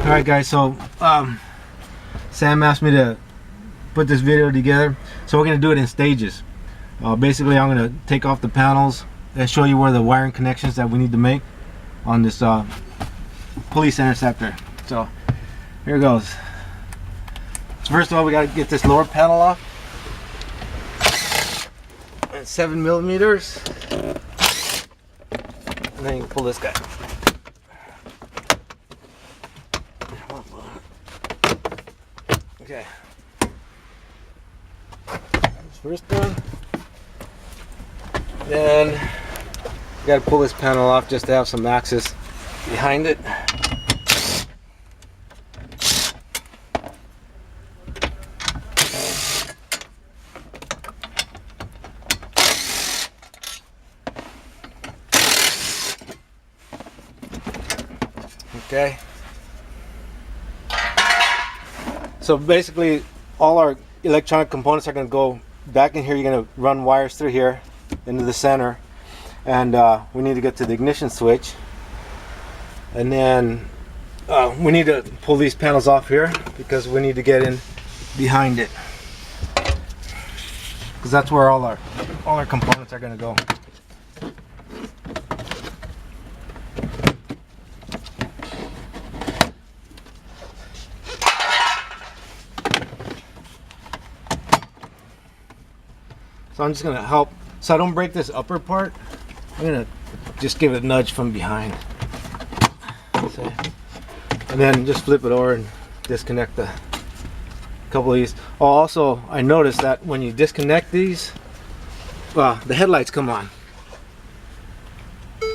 Alright guys, so Sam asked me to put this video together, so we're going to do it in stages. Basically I'm going to take off the panels and show you where the wiring connections that we need to make on this police interceptor. So here goes. First of all, we got to get this lower panel off. It's 7 millimeters. And then you can pull this guy. Okay. This first one. Then you got to pull this panel off just to have some access behind it. Okay. So basically all our electronic components are going to go back in here. You're going to run wires through here into the center, and we need to get to the ignition switch, and then we need to pull these panels off here because we need to get in behind it, because that's where all our components are going to go. So I'm just going to help, so I don't break this upper part. I'm going to just give it a nudge from behind. So, and then just flip it over and disconnect a couple of these. Oh, also, I noticed that when you disconnect these, the headlights come on.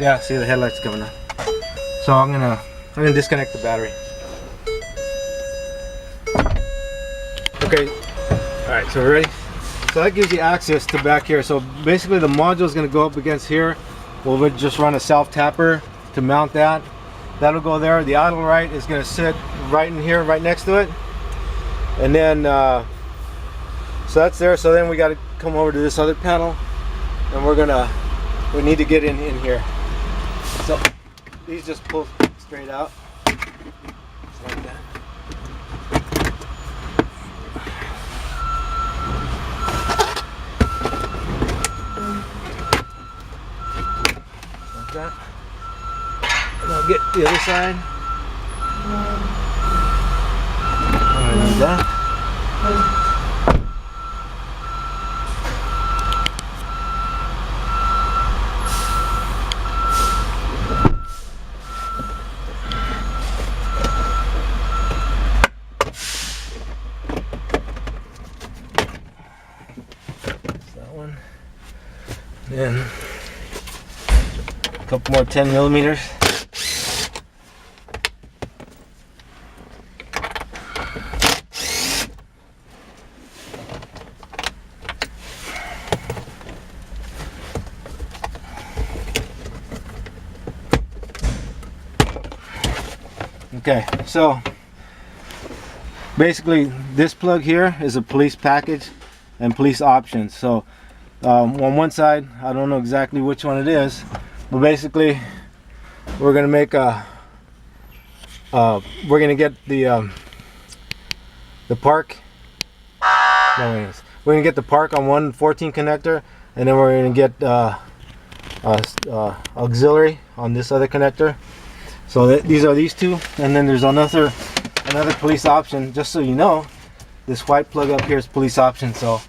Yeah, see the headlights coming on. So I'm gonna disconnect the battery. Okay, all right, so we're ready? So that gives you access to back here. So basically the module is going to go up against here. We'll just run a self tapper to mount that. That'll go there. The idle right is going to sit right in here, right next to it. And then, so that's there. So then we got to come over to this other panel, and we need to get in here. So these just pull straight out. Just like that. That. And I'll get the other side. Like that. That's that one. Then couple more 10 millimeters. Okay, so basically this plug here is a police package and police options. So on one side, I don't know exactly which one it is, but basically we're gonna make we're gonna get the park. No, anyways, we're gonna get the park on 114 connector, and then we're gonna get auxiliary on this other connector. So these are these two, and then there's another police option. Just so you know, this white plug up here is police option. So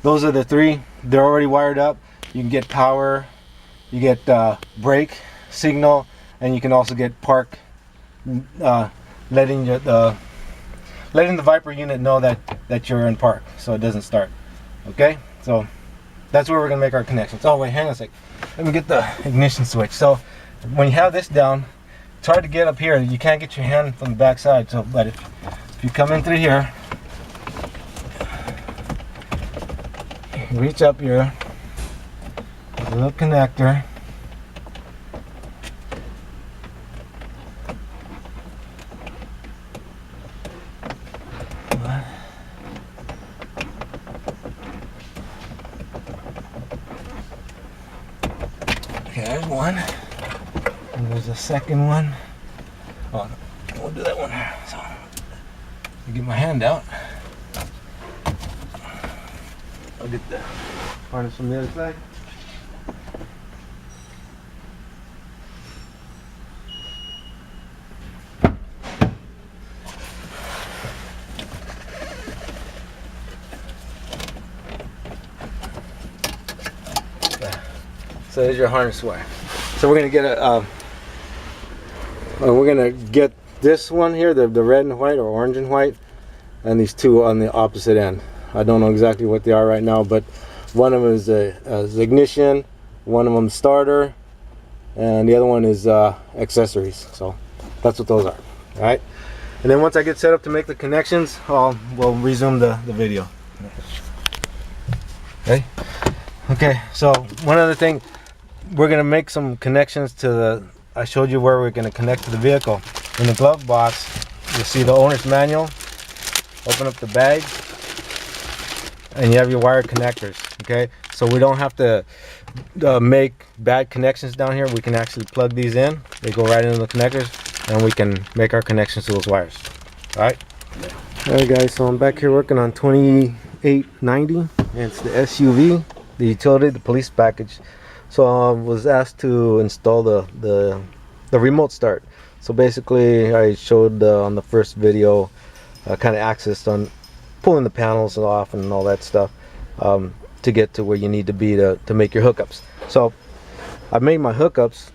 those are the three. They're already wired up. You can get power. You get brake signal, and you can also get park, letting the Viper unit know that you're in park, so it doesn't start. Okay, so that's where we're gonna make our connections. Oh wait, hang on a sec. Let me get the ignition switch. So when you have this down, it's hard to get up here. You can't get your hand from the back side. So, but if you come in through here, reach up here. A little connector. Okay, there's one. And there's a second one. Oh, we'll do that one. So I get my hand out. I'll get the harness from the other side. So there's your harness wire. So we're gonna get this one here, the red and white, or orange and white, and these two on the opposite end. I don't know exactly what they are right now, but one of them is the ignition, one of them starter, and the other one is accessories. So that's what those are. All right. And then once I get set up to make the connections, we'll resume the video. Okay. Okay. So one other thing. We're going to make some connections to the, I showed you where we're going to connect to the vehicle. In the glove box, you'll see the owner's manual. Open up the bag, and you have your wire connectors. Okay, so we don't have to make bad connections down here. We can actually plug these in. They go right into the connectors, and we can make our connections to those wires. All right. All right, guys. So I'm back here working on 2890. And it's the SUV, the utility, the police package. So I was asked to install the remote start. So basically I showed on the first video kind of access on pulling the panels off and all that stuff to get to where you need to be to make your hookups. So I've made my hookups,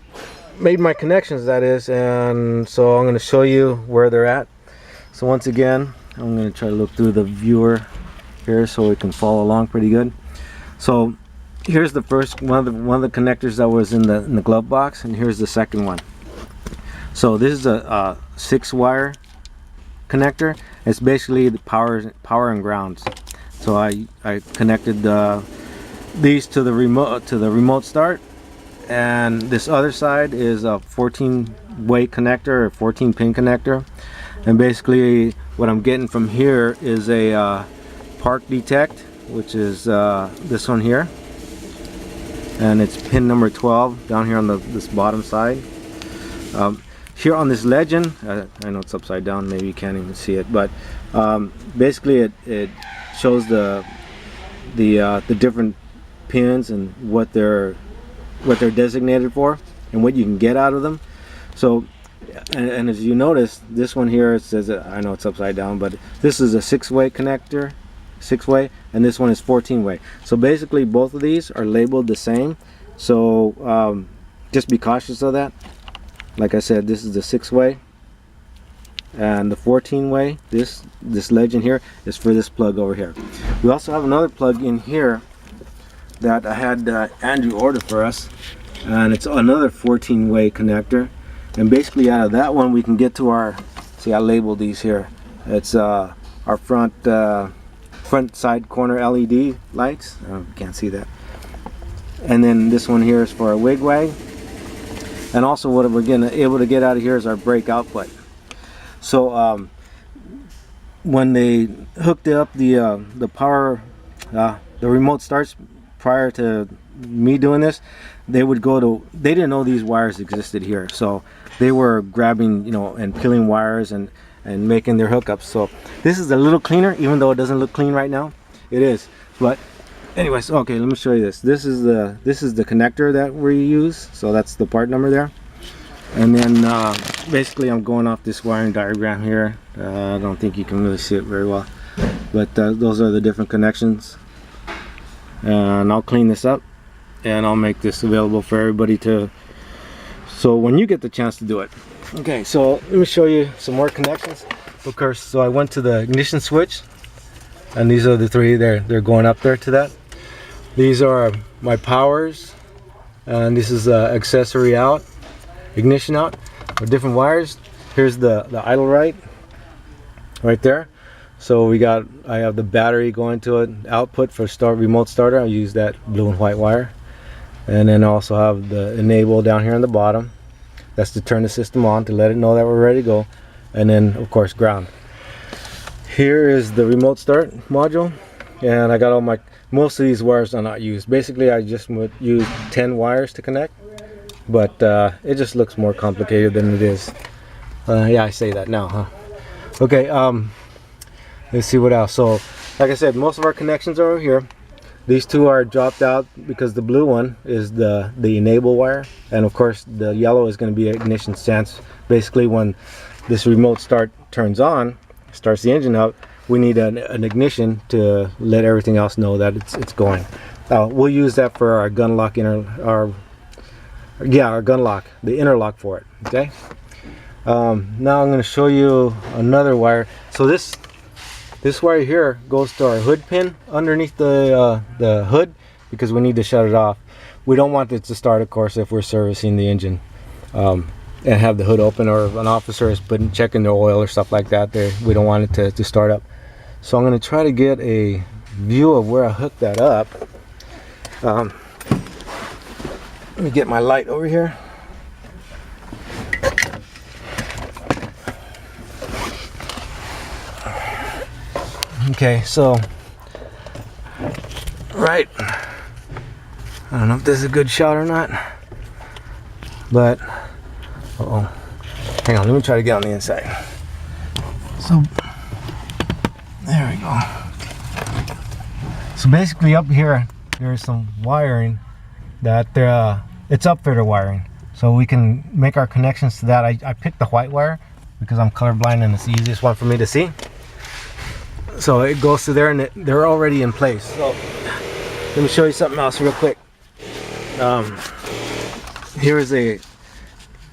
made my connections, that is, and so I'm going to show you where they're at. So once again, I'm going to try to look through the viewer here so we can follow along pretty good. So here's the first one of the connectors that was in the glove box, and here's the second one. So this is a 6-wire connector. It's basically the power and grounds. So I connected these to the remote start, and this other side is a 14-way connector, or 14-pin connector. And basically what I'm getting from here is a park detect, which is this one here. And it's pin number 12 down here on this bottom side. Here on this legend, I know it's upside down, maybe you can't even see it, but basically it shows the different pins and what they're designated for and what you can get out of them. So and as you notice, this one here, it says, I know it's upside down, but this is a 6-way connector, 6-way, and this one is 14-way. So basically both of these are labeled the same, so just be cautious of that. Like I said, this is the 6-way, and the 14-way, this legend here is for this plug over here. We also have another plug in here that I had Andrew order for us, and it's another 14-way connector. And basically out of that one we can get to our, see, I labeled these here, it's our front side corner LED lights. You can't see that. And then this one here is for our wig-wag. And also what we're able to get out of here is our brake output. So when they hooked up the power, the remote starts, prior to me doing this, they didn't know these wires existed here, so they were grabbing, you know, and peeling wires and making their hookups. So this is a little cleaner, even though it doesn't look clean right now. It is, but anyways, okay, let me show you this. This is the connector that we use, so that's the part number there. And then basically I'm going off this wiring diagram here. I don't think you can really see it very well, but those are the different connections. And I'll clean this up and I'll make this available for everybody so when you get the chance to do it. Okay, so let me show you some more connections. Of course, so I went to the ignition switch, and these are the three they're going up there to that. These are my powers, and this is accessory out, ignition out, with different wires. Here's the idle right there. So I have the battery going to it, output for remote starter. I use that blue and white wire. And then I also have the enable down here on the bottom. That's to turn the system on, to let it know that we're ready to go. And then of course ground. Here is the remote start module. And I got most of these wires are not used. Basically I just would use 10 wires to connect. But it just looks more complicated than it is. Yeah, I say that now, huh? Okay, let's see what else. So, like I said, most of our connections are over here. These two are dropped out because the blue one is the enable wire, and of course the yellow is going to be ignition sense. Basically, when this remote start turns on, starts the engine up, we need an ignition to let everything else know that it's going. We'll use that for our gun lock our gun lock, the interlock for it. Okay. Now I'm going to show you another wire. So this wire here goes to our hood pin underneath the hood, because we need to shut it off. We don't want it to start, of course, if we're servicing the engine and have the hood open, or if an officer is checking their oil or stuff like that. We don't want it to start up. So I'm going to try to get a view of where I hooked that up. Let me get my light over here. Okay, so right, I don't know if this is a good shot or not, but hang on, let me try to get on the inside. So there we go. So basically up here there's some wiring that it's upfitter wiring, so we can make our connections to that. I picked the white wire because I'm colorblind and it's the easiest one for me to see. So it goes to there, and they're already in place. So let me show you something else real quick. Here's the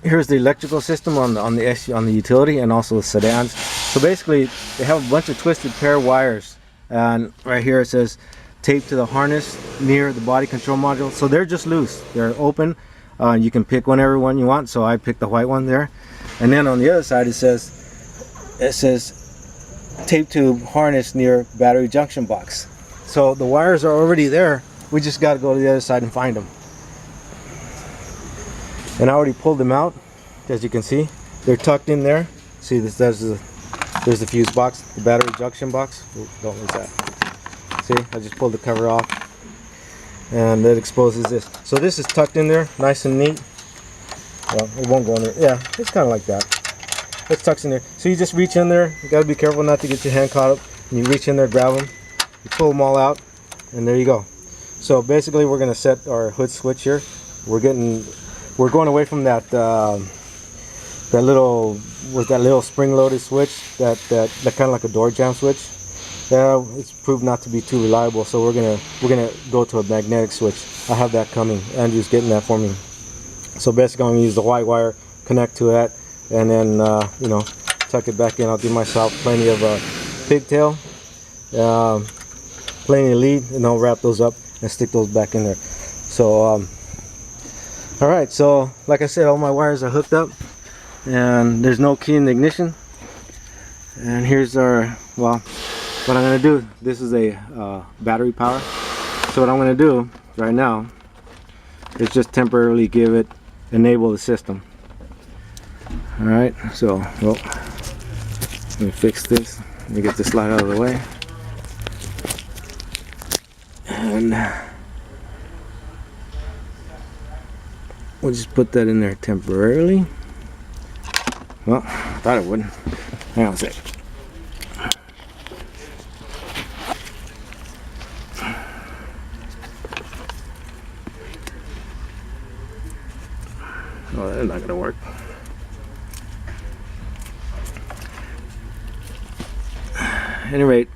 electrical system on the utility, and also the sedans. So basically they have a bunch of twisted pair wires, and right here it says tape to the harness near the body control module. So they're just loose, they're open. You can pick whatever one you want, so I picked the white one there. And then on the other side it says tape to harness near battery junction box. So the wires are already there, we just got to go to the other side and find them. And I already pulled them out, as you can see. They're tucked in there. See, there's the fuse box, the battery junction box. Ooh, don't lose that. See, I just pulled the cover off, and it exposes this. So this is tucked in there, nice and neat. Well, it won't go in there. Yeah, it's kind of like that. It tucks in there. So you just reach in there. You got to be careful not to get your hand caught up. And you reach in there, grab them, you pull them all out, and there you go. So basically, we're going to set our hood switch here. We're going away from that little spring-loaded switch, that kind of like a door jamb switch. Yeah, it's proved not to be too reliable. So we're gonna go to a magnetic switch. I have that coming. Andrew's getting that for me. So basically, I'm going to use the white wire, connect to that, and then you know, tuck it back in. I'll give myself plenty of pigtail, plenty of lead, and I'll wrap those up and stick those back in there. So all right, so like I said, all my wires are hooked up, and there's no key in the ignition. And here's our, well, what I'm going to do, this is a battery power. So what I'm going to do right now is just temporarily enable the system. Alright, so, well, let me fix this. Let me get this light out of the way. And we'll just put that in there temporarily. Well, I thought it wouldn't. Hang on a sec. Oh, that's not going to work. At any rate,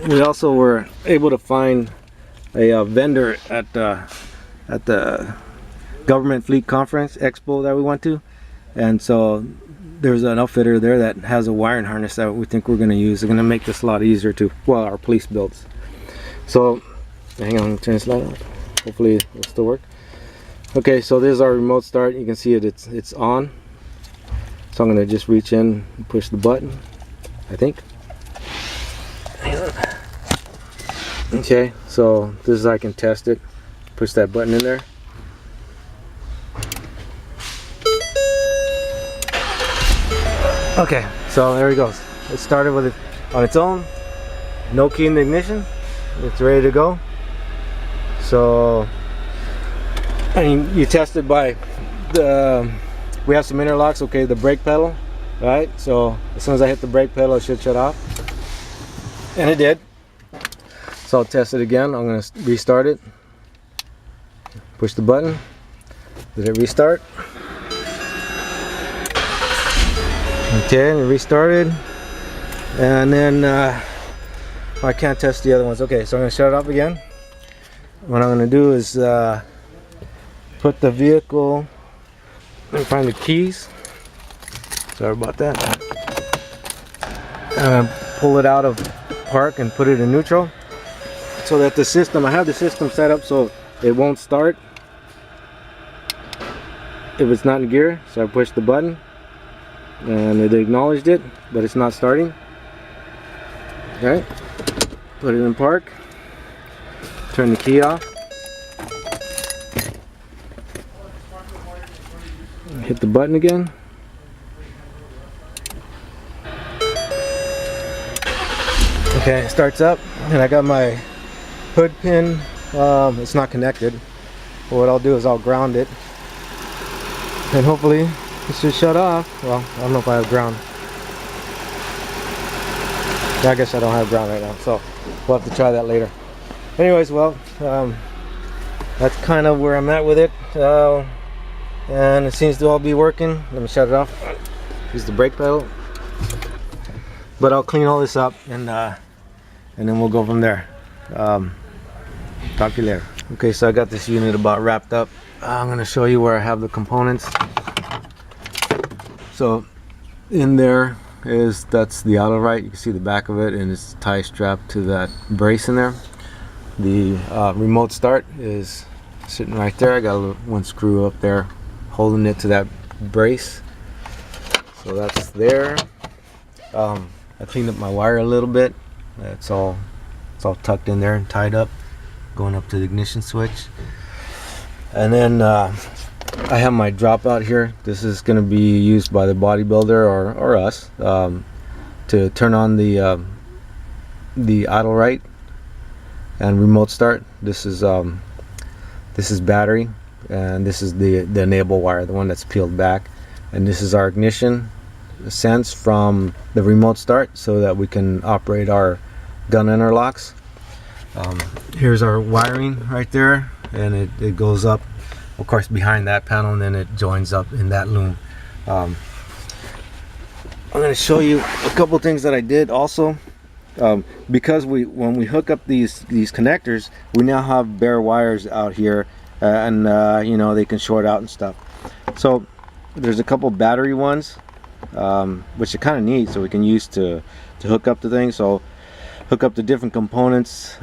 we also were able to find a vendor at the government fleet conference expo that we went to, and so there's an outfitter there that has a wiring harness that we think we're going to use. They're going to make this a lot easier to, well, our police builds. So hang on, turn this light on. Hopefully it'll still work. Okay, so this is our remote start. You can see it's on. So I'm going to just reach in and push the button, I think. Okay, so this is how I can test it. Push that button in there. Okay, so there it goes. It started with it on its own. No key in the ignition. It's ready to go. So and you test it by the, we have some interlocks, okay, the brake pedal, right? So as soon as I hit the brake pedal, it should shut off, and it did. So I'll test it again. I'm going to restart it, push the button. Did it restart? Okay, and it restarted, and then I can't test the other ones. Okay, so I'm going to shut it off again. What I'm going to do is put the vehicle, let me find the keys, sorry about that, pull it out of park and put it in neutral, so that the system, I have the system set up so it won't start if it's not in gear. So I pushed the button and it acknowledged it, but it's not starting. Okay, put it in park, turn the key off, hit the button again. Okay, it starts up, and I got my hood pin. It's not connected, but what I'll do is I'll ground it, and hopefully it should shut off. Well, I don't know if I have ground. I guess I don't have ground right now, so we'll have to try that later. Anyways, well, that's kind of where I'm at with it, and it seems to all be working. Let me shut it off. Use the brake pedal, but I'll clean all this up, and then we'll go from there. Talk to you later. Okay, so I got this unit about wrapped up. I'm going to show you where I have the components. So in there is, that's the auto right. You can see the back of it, and it's tie strapped to that brace in there. The remote start is sitting right there. I got a little, one screw up there holding it to that brace, so that's there. I cleaned up my wire a little bit. It's all tucked in there and tied up, going up to the ignition switch. And then I have my dropout here. This is going to be used by the bodybuilder or us to turn on the idle right and remote start. This is battery, and this is the enable wire, the one that's peeled back, and this is our ignition sense from the remote start, so that we can operate our gun interlocks. Here's our wiring right there, and it goes up, of course, behind that panel, and then it joins up in that loom. I'm going to show you a couple things that I did also, because when we hook up these connectors, we now have bare wires out here, and you know, they can short out and stuff. So there's a couple battery ones, which are kind of neat, so we can use to hook up the thing. So hook up the different components,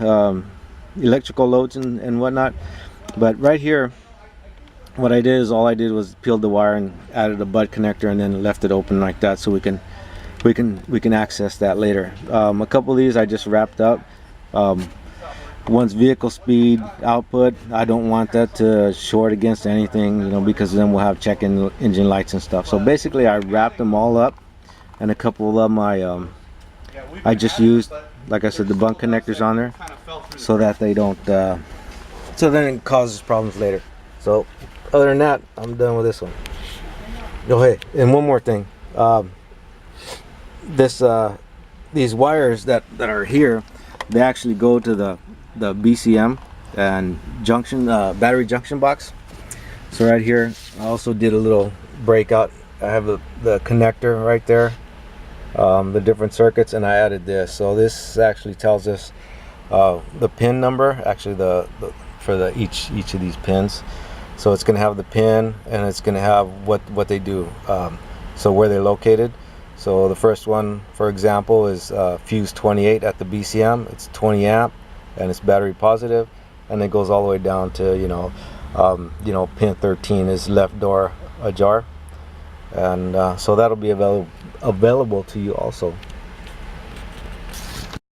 electrical loads and whatnot. But right here, what I did is, all I did was peeled the wire and added a butt connector, and then left it open like that, so we can access that later. A couple of these I just wrapped up. One's vehicle speed output. I don't want that to short against anything, you know, because then we'll have check engine lights and stuff. So basically I wrapped them all up, and a couple of them I just used, like I said, the bunk connectors on there, so that they don't so then it causes problems later. So other than that, I'm done with this one. Oh hey, and one more thing, these wires that are here, they actually go to the BCM and junction, battery junction box. So right here I also did a little breakout. I have the connector right there, the different circuits, and I added this. So this actually tells us the pin number, actually for each of these pins. So it's going to have the pin, and it's going to have what they do, so where they're located. So the first one, for example, is fuse 28 at the BCM. It's 20 amp, and it's battery positive, and it goes all the way down to pin 13 is left door ajar, and so that'll be available to you also.